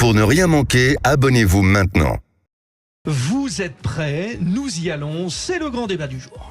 Pour ne rien manquer, abonnez-vous maintenant. Vous êtes prêts? Nous y allons, c'est le grand débat du jour.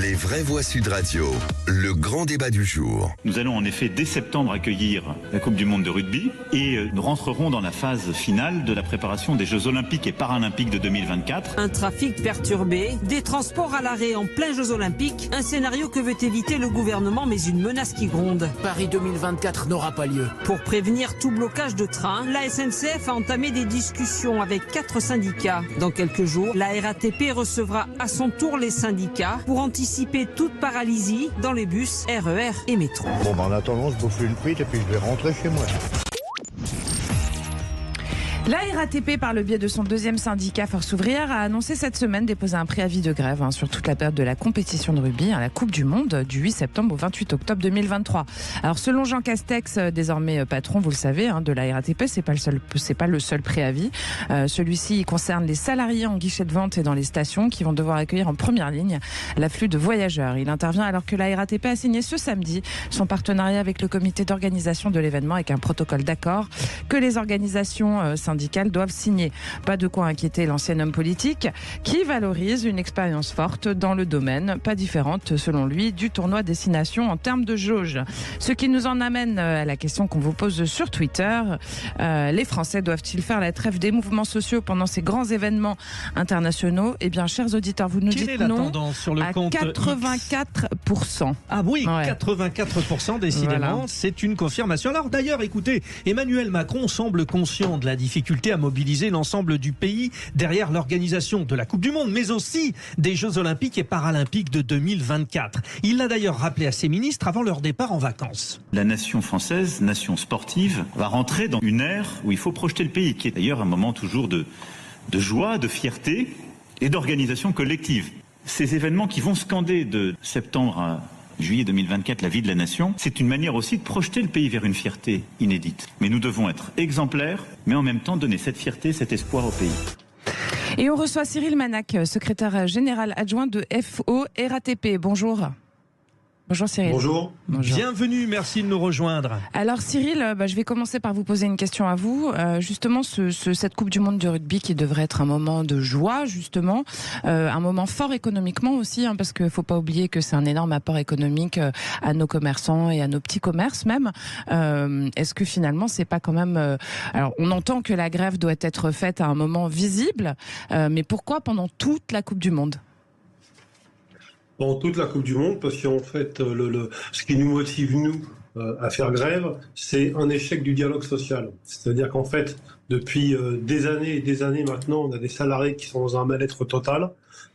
Les vraies voix Sud Radio, le grand débat du jour. Nous allons en effet dès septembre accueillir la Coupe du Monde de rugby et nous rentrerons dans la phase finale de la préparation des Jeux Olympiques et Paralympiques de 2024. Un trafic perturbé, des transports à l'arrêt en plein Jeux Olympiques, un scénario que veut éviter le gouvernement mais une menace qui gronde. Paris 2024 n'aura pas lieu. Pour prévenir tout blocage de train, la SNCF a entamé des discussions avec 4 syndicats. Dans quelques jours, la RATP recevra à son tour les syndicats pour anticiper toute paralysie dans les bus, RER et métro. Bon, en attendant, je bouffe une frite et puis je vais rentrer chez moi. La RATP, par le biais de son deuxième syndicat Force Ouvrière, a annoncé cette semaine déposer un préavis de grève sur toute la période de la compétition de rugby, la Coupe du Monde, du 8 septembre au 28 octobre 2023. Alors, selon Jean Castex, désormais patron, vous le savez, de la RATP, c'est pas le seul préavis. Celui-ci concerne les salariés en guichet de vente et dans les stations qui vont devoir accueillir en première ligne l'afflux de voyageurs. Il intervient alors que la RATP a signé ce samedi son partenariat avec le comité d'organisation de l'événement avec un protocole d'accord que les organisations syndicales doivent signer. Pas de quoi inquiéter l'ancien homme politique qui valorise une expérience forte dans le domaine, pas différente selon lui du tournoi Destination en termes de jauge. Ce qui nous en amène à la question qu'on vous pose sur Twitter. Les Français doivent-ils faire la trêve des mouvements sociaux pendant ces grands événements internationaux? Eh bien, chers auditeurs, vous nous dites non sur le à compte 84%. Ah oui, Ouais. 84% décidément, Voilà. C'est une confirmation. Alors d'ailleurs, écoutez, Emmanuel Macron semble conscient de la difficulté à mobiliser l'ensemble du pays derrière l'organisation de la Coupe du Monde, mais aussi des Jeux Olympiques et Paralympiques de 2024. Il l'a d'ailleurs rappelé à ses ministres avant leur départ en vacances. La nation française, nation sportive, va rentrer dans une ère où il faut projeter le pays, qui est d'ailleurs un moment toujours de joie, de fierté et d'organisation collective. Ces événements qui vont scander de septembre à juillet 2024 la vie de la nation, c'est une manière aussi de projeter le pays vers une fierté inédite. Mais nous devons être exemplaires, mais en même temps donner cette fierté, cet espoir au pays. Et on reçoit Cyril Manac, secrétaire général adjoint de FO RATP. Bonjour. Bonjour Cyril. Bonjour. Bienvenue, merci de nous rejoindre. Alors Cyril, je vais commencer par vous poser une question à vous. Justement, cette Coupe du Monde de rugby qui devrait être un moment de joie, justement, un moment fort économiquement aussi, parce qu'il ne faut pas oublier que c'est un énorme apport économique à nos commerçants et à nos petits commerces même. Est-ce que finalement, c'est pas quand même... alors, on entend que la grève doit être faite à un moment visible, mais pourquoi pendant toute la Coupe du Monde ? Pendant toute la Coupe du Monde, parce qu'en fait, ce qui nous motive, nous, à faire grève, c'est un échec du dialogue social. C'est-à-dire qu'en fait, depuis des années et des années maintenant, on a des salariés qui sont dans un mal-être total,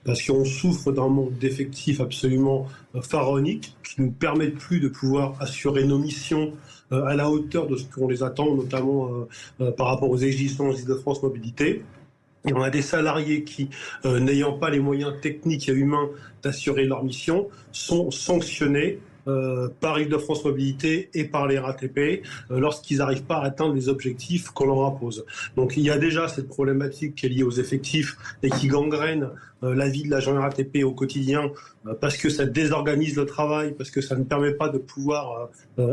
parce qu'on souffre d'un manque d'effectifs absolument pharaonique, qui ne nous permettent plus de pouvoir assurer nos missions à la hauteur de ce qu'on les attend, notamment par rapport aux exigences d'Île-de-France Mobilité. Et on a des salariés qui, n'ayant pas les moyens techniques et humains d'assurer leur mission, sont sanctionnés par Île-de-France Mobilité et par les RATP lorsqu'ils n'arrivent pas à atteindre les objectifs qu'on leur impose. Donc il y a déjà cette problématique qui est liée aux effectifs et qui gangrène la vie de l'agent RATP au quotidien parce que ça désorganise le travail, parce que ça ne permet pas de pouvoir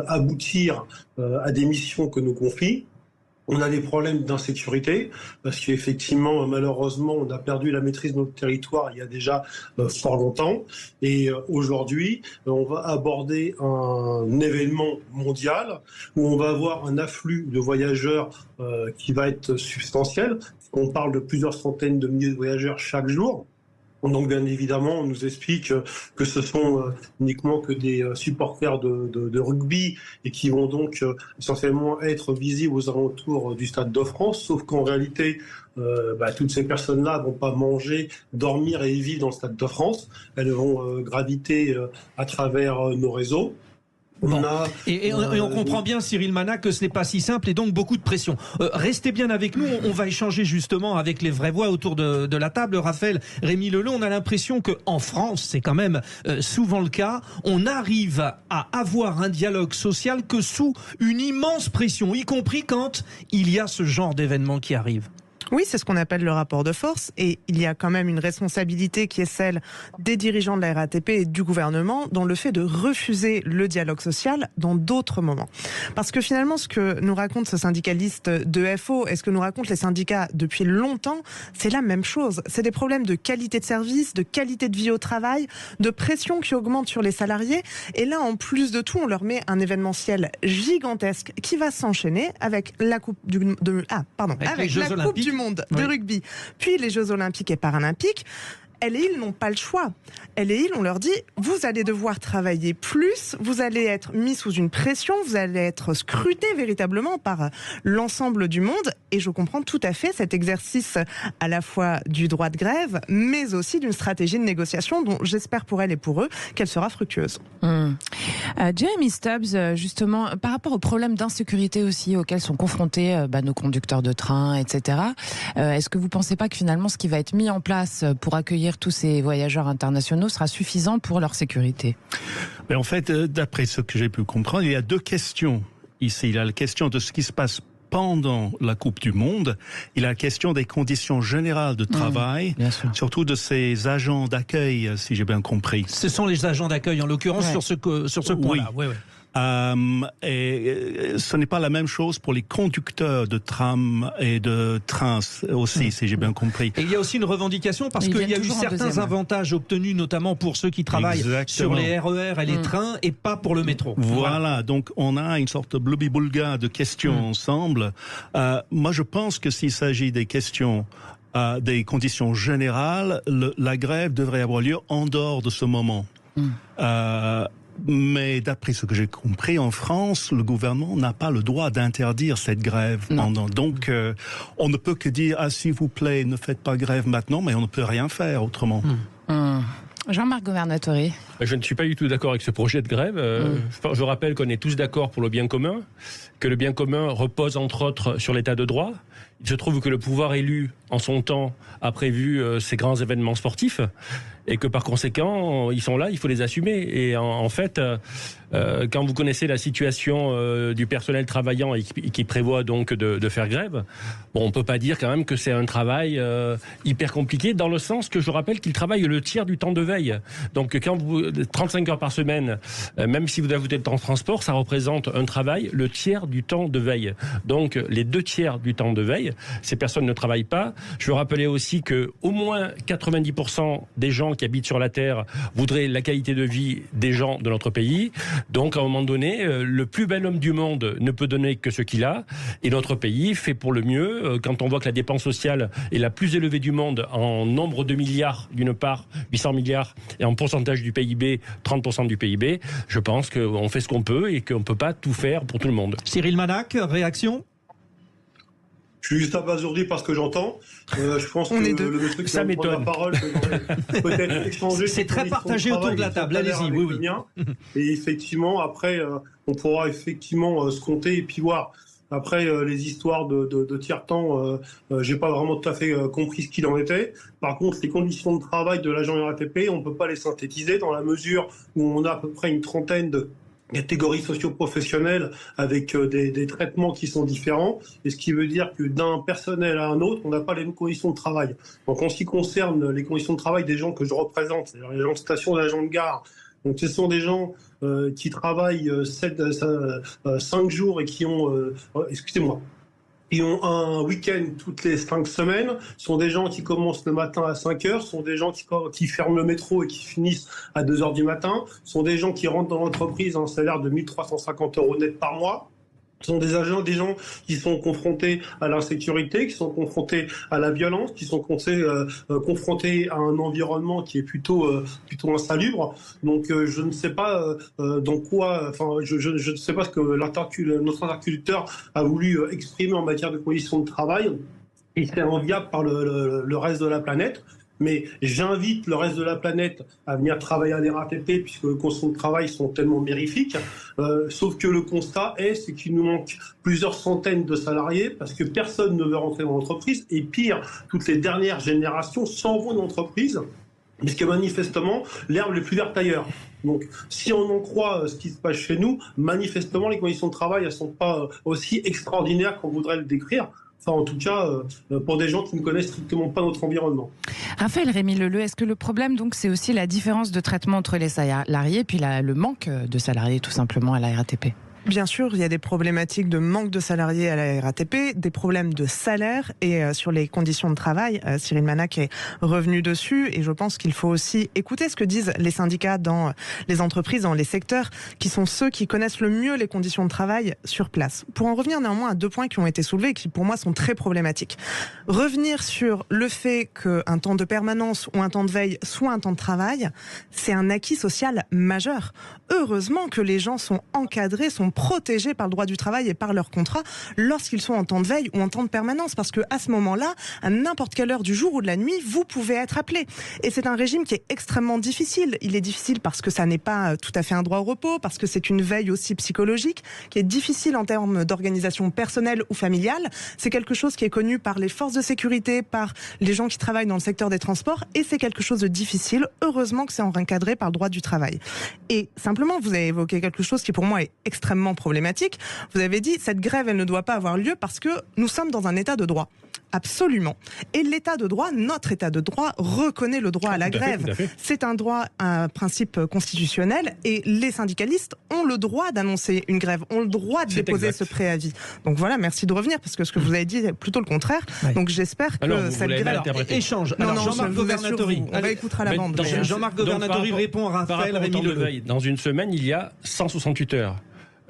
aboutir à des missions que nous confie. On a des problèmes d'insécurité parce qu'effectivement, malheureusement, on a perdu la maîtrise de notre territoire il y a déjà fort longtemps. Et aujourd'hui, on va aborder un événement mondial où on va avoir un afflux de voyageurs qui va être substantiel. On parle de plusieurs centaines de milliers de voyageurs chaque jour. Donc bien évidemment, on nous explique que ce sont uniquement que des supporters de rugby et qui vont donc essentiellement être visibles aux alentours du Stade de France, sauf qu'en réalité, toutes ces personnes-là vont pas manger, dormir et vivre dans le Stade de France. Elles vont graviter à travers nos réseaux. Bon. On comprend bien, Cyril Manac, que ce n'est pas si simple et donc beaucoup de pression. Restez bien avec nous, on va échanger justement avec les vraies voix autour de la table. Raphaël, Rémi Leleu, on a l'impression qu'en France, c'est quand même souvent le cas, on arrive à avoir un dialogue social que sous une immense pression, y compris quand il y a ce genre d'événement qui arrive. Oui, c'est ce qu'on appelle le rapport de force, et il y a quand même une responsabilité qui est celle des dirigeants de la RATP et du gouvernement dans le fait de refuser le dialogue social dans d'autres moments. Parce que finalement, ce que nous raconte ce syndicaliste de FO et ce que nous racontent les syndicats depuis longtemps, c'est la même chose. C'est des problèmes de qualité de service, de qualité de vie au travail, de pression qui augmente sur les salariés, et là, en plus de tout, on leur met un événementiel gigantesque qui va s'enchaîner avec la Coupe du Monde de rugby, puis les Jeux Olympiques et Paralympiques. Elle et ils n'ont pas le choix. Elle et ils, on leur dit, vous allez devoir travailler plus, vous allez être mis sous une pression, vous allez être scruté véritablement par l'ensemble du monde. Et je comprends tout à fait cet exercice à la fois du droit de grève, mais aussi d'une stratégie de négociation dont j'espère pour elle et pour eux qu'elle sera fructueuse. Jeremy Stubbs, justement, par rapport aux problèmes d'insécurité aussi auxquels sont confrontés nos conducteurs de train, etc., est-ce que vous ne pensez pas que finalement ce qui va être mis en place pour accueillir tous ces voyageurs internationaux sera suffisant pour leur sécurité? Mais en fait, d'après ce que j'ai pu comprendre, il y a deux questions ici. Il y a la question de ce qui se passe pendant la Coupe du Monde, il y a la question des conditions générales de travail, surtout de ces agents d'accueil, si j'ai bien compris. Ce sont les agents d'accueil, en l'occurrence, sur ce point-là. Oui. Et ce n'est pas la même chose pour les conducteurs de tram et de trains aussi, si j'ai bien compris. Et il y a aussi une revendication parce qu'il y a eu certains avantages obtenus, notamment pour ceux qui travaillent sur les RER et les trains, et pas pour le métro. Voilà, donc on a une sorte de blubbi-boulga de questions ensemble. Moi, je pense que s'il s'agit des questions des conditions générales, la grève devrait avoir lieu en dehors de ce moment. Mais d'après ce que j'ai compris, en France, le gouvernement n'a pas le droit d'interdire cette grève. Donc, on ne peut que dire, s'il vous plaît, ne faites pas grève maintenant, mais on ne peut rien faire autrement. Jean-Marc Governatori. Je ne suis pas du tout d'accord avec ce projet de grève. Je rappelle qu'on est tous d'accord pour le bien commun, que le bien commun repose entre autres sur l'état de droit. Il se trouve que le pouvoir élu, en son temps, a prévu ces grands événements sportifs, et que par conséquent, ils sont là, il faut les assumer. Et en fait, quand vous connaissez la situation du personnel travaillant et qui prévoit donc de faire grève, on peut pas dire quand même que c'est un travail hyper compliqué, dans le sens que je rappelle qu'ils travaillent le tiers du temps de veille. Donc quand 35 heures par semaine, même si vous ajoutez le temps de transport, ça représente un travail le tiers du temps de veille. Donc les 2 tiers du temps de veille, ces personnes ne travaillent pas. Je veux rappeler aussi que au moins 90% des gens qui habitent sur la Terre voudraient la qualité de vie des gens de notre pays. Donc à un moment donné, le plus bel homme du monde ne peut donner que ce qu'il a, et notre pays fait pour le mieux. Quand on voit que la dépense sociale est la plus élevée du monde en nombre de milliards, d'une part 800 milliards, et en pourcentage du PIB 30% du PIB, je pense qu'on fait ce qu'on peut et qu'on ne peut pas tout faire pour tout le monde. Cyril Manac, réaction? Je suis juste abasourdi par ce que j'entends. Je pense que le monsieur qui va prendre la parole peut-être échanger. C'est très partagé autour de la table. Allez-y, oui. Et effectivement, après, on pourra effectivement se compter et puis voir. Après, les histoires de tiers-temps, j'ai pas vraiment tout à fait compris ce qu'il en était. Par contre, les conditions de travail de l'agent RATP, on peut pas les synthétiser dans la mesure où on a à peu près une trentaine de catégories socio-professionnelles avec des traitements qui sont différents, et ce qui veut dire que d'un personnel à un autre, on n'a pas les mêmes conditions de travail. Donc en ce qui concerne les conditions de travail des gens que je représente, c'est-à-dire les gens de station, les agents de gare, donc ce sont des gens qui travaillent 5 jours et qui ont, ils ont un week-end toutes les 5 semaines, sont des gens qui commencent le matin à 5 heures, sont des gens qui ferment le métro et qui finissent à 2 heures du matin, sont des gens qui rentrent dans l'entreprise à un salaire de 1 350 € net par mois. Ce sont des gens qui sont confrontés à l'insécurité, qui sont confrontés à la violence, qui sont confrontés à un environnement qui est plutôt insalubre. Donc je ne sais pas dans quoi, je ne sais pas ce que notre interlocuteur a voulu exprimer en matière de conditions de travail. Et c'est enviable par le reste de la planète. Mais j'invite le reste de la planète à venir travailler à la RATP puisque les conditions de travail sont tellement mirifiques. Sauf que le constat c'est qu'il nous manque plusieurs centaines de salariés parce que personne ne veut rentrer dans l'entreprise. Et pire, toutes les dernières générations s'en vont de l'entreprise parce que manifestement, l'herbe est plus verte ailleurs. Donc, si on en croit ce qui se passe chez nous, manifestement, les conditions de travail, elles sont pas aussi extraordinaires qu'on voudrait le décrire. enfin en tout cas pour des gens qui ne connaissent strictement pas notre environnement. Raphaël Rémy Leleu, est-ce que le problème donc c'est aussi la différence de traitement entre les salariés et puis le manque de salariés tout simplement à la RATP ? Bien sûr, il y a des problématiques de manque de salariés à la RATP, des problèmes de salaire et sur les conditions de travail. Cyril Manac est revenu dessus et je pense qu'il faut aussi écouter ce que disent les syndicats dans les entreprises, dans les secteurs, qui sont ceux qui connaissent le mieux les conditions de travail sur place. Pour en revenir néanmoins à 2 points qui ont été soulevés et qui pour moi sont très problématiques. Revenir sur le fait qu'un temps de permanence ou un temps de veille soit un temps de travail, c'est un acquis social majeur. Heureusement que les gens sont encadrés, sont protégés par le droit du travail et par leur contrat lorsqu'ils sont en temps de veille ou en temps de permanence, parce que à ce moment-là, à n'importe quelle heure du jour ou de la nuit, vous pouvez être appelé. Et c'est un régime qui est extrêmement difficile. Il est difficile parce que ça n'est pas tout à fait un droit au repos, parce que c'est une veille aussi psychologique, qui est difficile en termes d'organisation personnelle ou familiale. C'est quelque chose qui est connu par les forces de sécurité, par les gens qui travaillent dans le secteur des transports, et c'est quelque chose de difficile. Heureusement que c'est encadré par le droit du travail. Et simplement, vous avez évoqué quelque chose qui pour moi est extrêmement problématique. Vous avez dit, cette grève, elle ne doit pas avoir lieu parce que nous sommes dans un état de droit. Absolument. Et l'état de droit, notre état de droit, reconnaît le droit à la grève. C'est un droit, un principe constitutionnel, et les syndicalistes ont le droit d'annoncer une grève, ont le droit de déposer ce préavis. Donc voilà, merci de revenir, parce que ce que vous avez dit est plutôt le contraire. Ouais. Donc j'espère que cette grève... Échange. Alors Jean-Marc Governatori. On écoutera la bande. Jean-Marc Governatori répond à Raphaël Rémy Leleu. Dans une semaine, il y a 168 heures.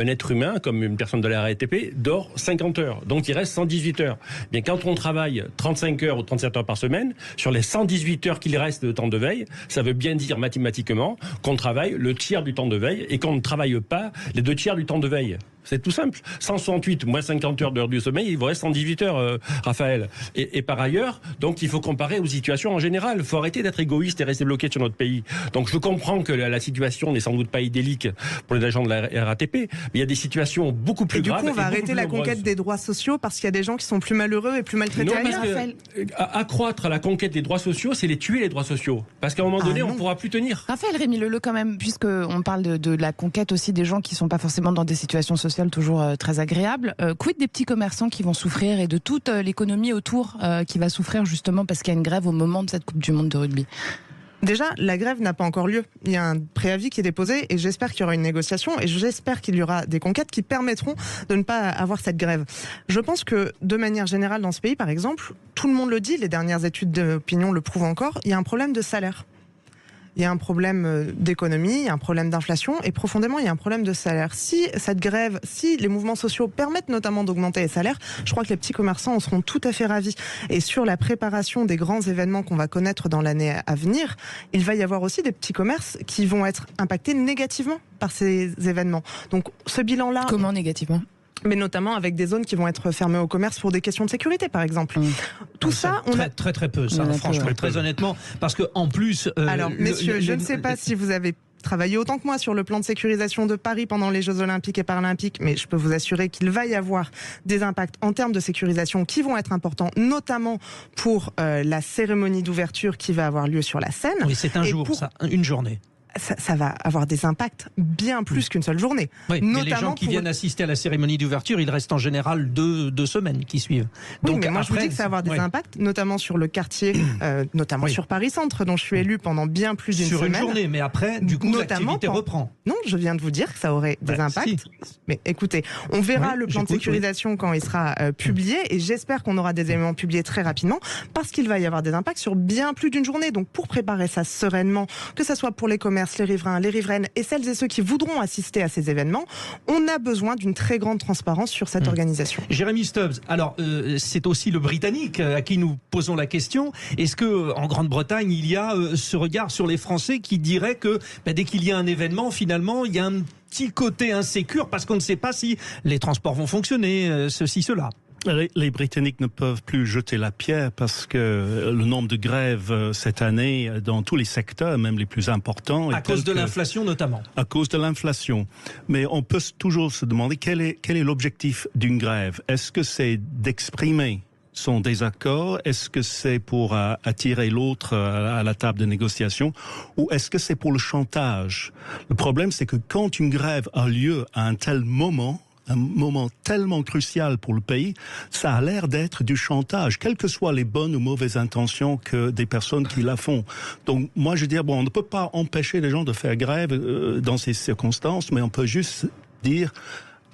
Un être humain, comme une personne de la RATP, dort 50 heures. Donc il reste 118 heures. Bien, quand on travaille 35 heures ou 37 heures par semaine, sur les 118 heures qu'il reste de temps de veille, ça veut bien dire mathématiquement qu'on travaille le tiers du temps de veille et qu'on ne travaille pas les 2 tiers du temps de veille. C'est tout simple. 168 moins 50 heures d'heures du sommeil, il vous reste 118 heures, Raphaël. Et par ailleurs, donc il faut comparer aux situations en général. Il faut arrêter d'être égoïste et rester bloqué sur notre pays. Donc je comprends que la situation n'est sans doute pas idyllique pour les agents de la RATP, mais il y a des situations beaucoup plus graves. Et du coup, on va arrêter la conquête des droits sociaux parce qu'il y a des gens qui sont plus malheureux et plus maltraités ailleurs. Accroître la conquête des droits sociaux, c'est les tuer, les droits sociaux. Parce qu'à un moment donné, on ne pourra plus tenir. Raphaël Rémy Leleu, quand même, puisqu'on parle de la conquête aussi des gens qui ne sont pas forcément dans des situations sociales toujours très agréables. Quid des petits commerçants qui vont souffrir et de toute l'économie autour qui va souffrir justement parce qu'il y a une grève au moment de cette Coupe du Monde de rugby? Déjà, la grève n'a pas encore lieu. Il y a un préavis qui est déposé et j'espère qu'il y aura une négociation et j'espère qu'il y aura des conquêtes qui permettront de ne pas avoir cette grève. Je pense que, de manière générale, dans ce pays, par exemple, tout le monde le dit, les dernières études d'opinion le prouvent encore, il y a un problème de salaire. Il y a un problème d'économie, il y a un problème d'inflation et profondément il y a un problème de salaire. Si cette grève, si les mouvements sociaux permettent notamment d'augmenter les salaires, je crois que les petits commerçants en seront tout à fait ravis. Et sur la préparation des grands événements qu'on va connaître dans l'année à venir, il va y avoir aussi des petits commerces qui vont être impactés négativement par ces événements. Donc ce bilan-là... Comment négativement ? Mais notamment avec des zones qui vont être fermées au commerce pour des questions de sécurité, par exemple. Tout ça, on a très peu, ça, franchement, très honnêtement, parce que en plus. Alors, messieurs, je ne sais pas si vous avez travaillé autant que moi sur le plan de sécurisation de Paris pendant les Jeux Olympiques et Paralympiques, mais je peux vous assurer qu'il va y avoir des impacts en termes de sécurisation qui vont être importants, notamment pour la cérémonie d'ouverture qui va avoir lieu sur la Seine. Oui, c'est un jour, ça, une journée. Ça va avoir des impacts bien plus qu'une seule journée. Oui, mais les gens qui viennent assister à la cérémonie d'ouverture, il reste en général deux semaines qui suivent. Donc, oui, mais moi je vous dis que ça va avoir des impacts, notamment sur le quartier, notamment sur Paris-Centre, dont je suis élu pendant bien plus d'une semaine. Sur une journée, mais après, du coup, l'activité reprend. Non, je viens de vous dire que ça aurait des impacts. Si. Mais écoutez, on verra le plan de sécurisation quand il sera publié, et j'espère qu'on aura des éléments publiés très rapidement, parce qu'il va y avoir des impacts sur bien plus d'une journée. Donc pour préparer ça sereinement, que ça soit pour les commerces, les riverains, les riveraines et celles et ceux qui voudront assister à ces événements, on a besoin d'une très grande transparence sur cette organisation. Jérémy Stubbs, alors c'est aussi le Britannique à qui nous posons la question. Est-ce que en Grande-Bretagne, il y a ce regard sur les Français qui dirait que dès qu'il y a un événement, finalement, il y a un petit côté insécure parce qu'on ne sait pas si les transports vont fonctionner, ceci, cela? Les Britanniques ne peuvent plus jeter la pierre parce que le nombre de grèves cette année dans tous les secteurs, même les plus importants... À cause de l'inflation notamment. À cause de l'inflation. Mais on peut toujours se demander quel est l'objectif d'une grève. Est-ce que c'est d'exprimer son désaccord? Est-ce que c'est pour attirer l'autre à la table de négociation? Ou est-ce que c'est pour le chantage? Le problème, c'est que quand une grève a lieu à un tel moment... un moment tellement crucial pour le pays, ça a l'air d'être du chantage, quelles que soient les bonnes ou mauvaises intentions que des personnes qui la font. Donc moi je dis, bon, on ne peut pas empêcher les gens de faire grève dans ces circonstances, mais on peut juste dire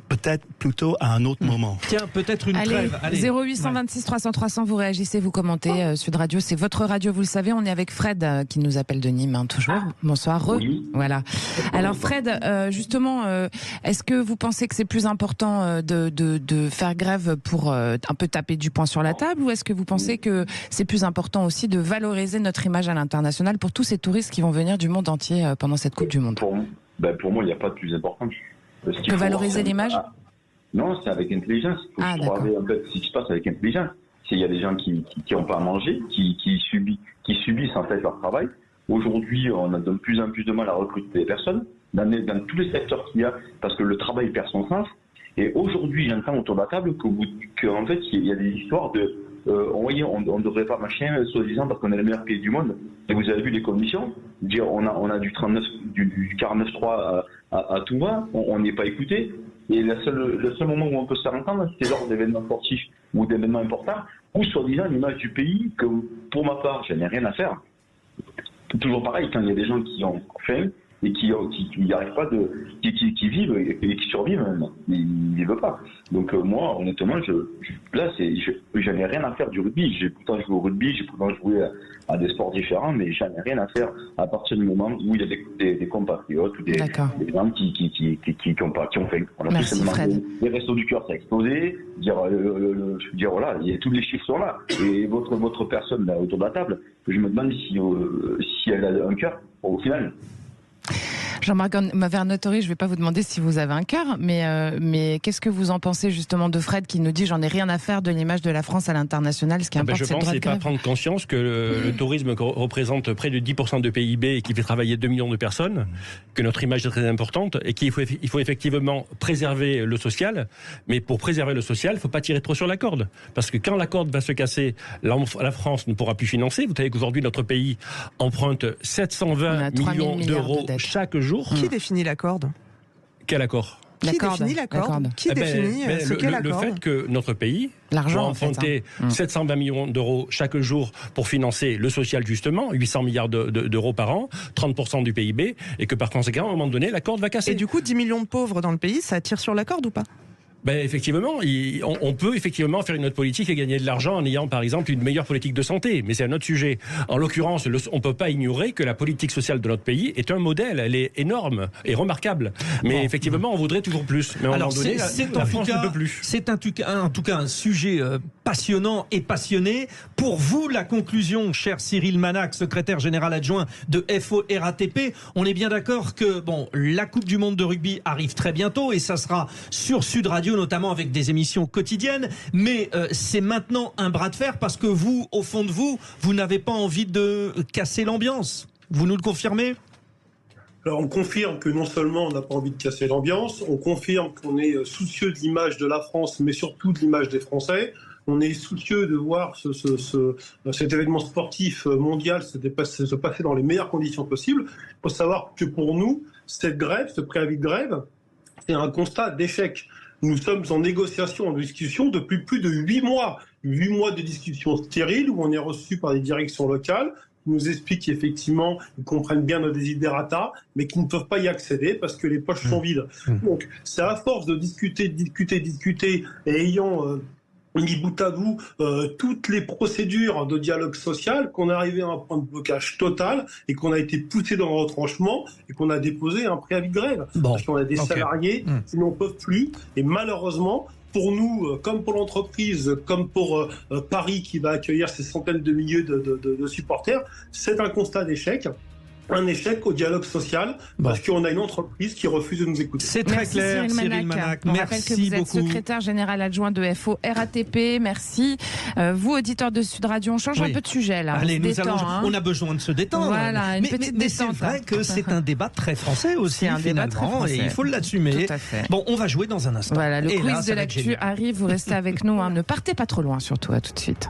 peut-être plutôt à un autre moment. Tiens, peut-être une trêve. Allez. 0826 300 300, vous réagissez, vous commentez. Sud Radio, c'est votre radio, vous le savez. On est avec Fred qui nous appelle de Nîmes, toujours. Bonsoir. Oui. Voilà. Alors Fred, justement, est-ce que vous pensez que c'est plus important de faire grève pour un peu taper du poing sur la table, ou est-ce que vous pensez que c'est plus important aussi de valoriser notre image à l'international pour tous ces touristes qui vont venir du monde entier pendant cette Coupe du Monde? Pour moi, il n'y a pas de plus important. Que valoriser l'image? Non, c'est avec intelligence. Il faut regarder un peu ce qui se passe avec intelligence. S'il y a des gens qui n'ont pas à manger, qui subissent en fait leur travail. Aujourd'hui, on a de plus en plus de mal à recruter des personnes dans tous les secteurs qu'il y a, parce que le travail perd son sens. Et aujourd'hui, j'entends autour de la table qu'en fait, il y a des histoires de on ne devrait pas machin, soi-disant, parce qu'on est le meilleur pays du monde. Et vous avez vu les commissions, dire on a du 49.3 à tout va, on n'est pas écouté. Et le seul moment où on peut se faire entendre, c'est lors d'événements sportifs ou d'événements importants, où soi-disant l'image du pays, que pour ma part, je n'ai rien à faire. Toujours pareil, quand il y a des gens qui ont faim et qui n'y arrivent pas qui vivent et qui survivent, ils ne vivent pas. Donc moi, honnêtement, je n'ai rien à faire du rugby. J'ai pourtant joué au rugby, j'ai pourtant joué à des sports différents, mais j'en ai rien à faire à partir du moment où il y a des compatriotes ou des gens qui ont faim. Merci Fred. Les restos du cœur, ça a explosé. Dire voilà, tous les chiffres sont là. Et votre personne là, autour de la table, je me demande si elle a un cœur au final. Jean-Marc Vernotori, je ne vais pas vous demander si vous avez un cœur, mais qu'est-ce que vous en pensez justement de Fred qui nous dit j'en ai rien à faire de l'image de la France à l'international, ce qui importe c'est le droit de grève. Je pense que c'est pas prendre conscience que le tourisme représente près de 10% de PIB et qui fait travailler 2 millions de personnes, que notre image est très importante et qu'il faut effectivement préserver le social, mais pour préserver le social, il ne faut pas tirer trop sur la corde, parce que quand la corde va se casser, la France ne pourra plus financer. Vous savez qu'aujourd'hui notre pays emprunte 720 millions d'euros chaque jour. Qui définit la corde? Quel accord? Qui définit la corde? Qui définit ce qu'est l'accord? Le fait que notre pays doit emprunter 720 millions d'euros chaque jour pour financer le social justement, 800 milliards d'euros par an, 30% du PIB, et que par conséquent, à un moment donné, la corde va casser. Et du coup, 10 millions de pauvres dans le pays, ça tire sur la corde ou pas? Effectivement, on peut effectivement faire une autre politique et gagner de l'argent en ayant par exemple une meilleure politique de santé, mais c'est un autre sujet. En l'occurrence, on ne peut pas ignorer que la politique sociale de notre pays est un modèle, elle est énorme et remarquable. Mais effectivement, on voudrait toujours plus. Mais alors c'est en tout cas un sujet passionnant et passionné. Pour vous, la conclusion, cher Cyril Manac, secrétaire général adjoint de FO-RATP, on est bien d'accord que la Coupe du Monde de rugby arrive très bientôt et ça sera sur Sud Radio, notamment avec des émissions quotidiennes, mais c'est maintenant un bras de fer parce que vous, au fond de vous, vous n'avez pas envie de casser l'ambiance. Vous nous le confirmez ? Alors on confirme que non seulement on n'a pas envie de casser l'ambiance, on confirme qu'on est soucieux de l'image de la France, mais surtout de l'image des Français. On est soucieux de voir cet événement sportif mondial se passer dans les meilleures conditions possibles. Il faut savoir que pour nous, cette grève, ce préavis de grève, c'est un constat d'échec. Nous sommes en négociation, en discussion depuis plus de 8 mois. 8 mois de discussions stériles où on est reçu par les directions locales qui nous expliquent qu'effectivement, ils comprennent bien nos desiderata, mais qu'ils ne peuvent pas y accéder parce que les poches sont vides. Donc, c'est à force de discuter, et ayant mis bout à bout toutes les procédures de dialogue social qu'on est arrivé à un point de blocage total et qu'on a été poussé dans le retranchement et qu'on a déposé un préavis de grève. Parce qu'on a des salariés qui n'en peuvent plus et malheureusement, pour nous, comme pour l'entreprise, comme pour Paris qui va accueillir ces centaines de milliers de supporters, c'est un constat d'échec. Un échec au dialogue social parce qu'on a une entreprise qui refuse de nous écouter. C'est très clair, Cyril Manac. On rappelle que vous êtes secrétaire général adjoint de FO-RATP. Merci. Vous, auditeur de Sud Radio, on change un peu de sujet là. Allez, on a besoin de se détendre. Voilà, une petite détente. Mais c'est vrai que c'est un débat très français aussi, finalement, et il faut l'assumer. Tout à fait. Bon, on va jouer dans un instant. Voilà, le quiz de l'actu arrive. Vous restez avec nous. Ne partez pas trop loin, surtout. À tout de suite.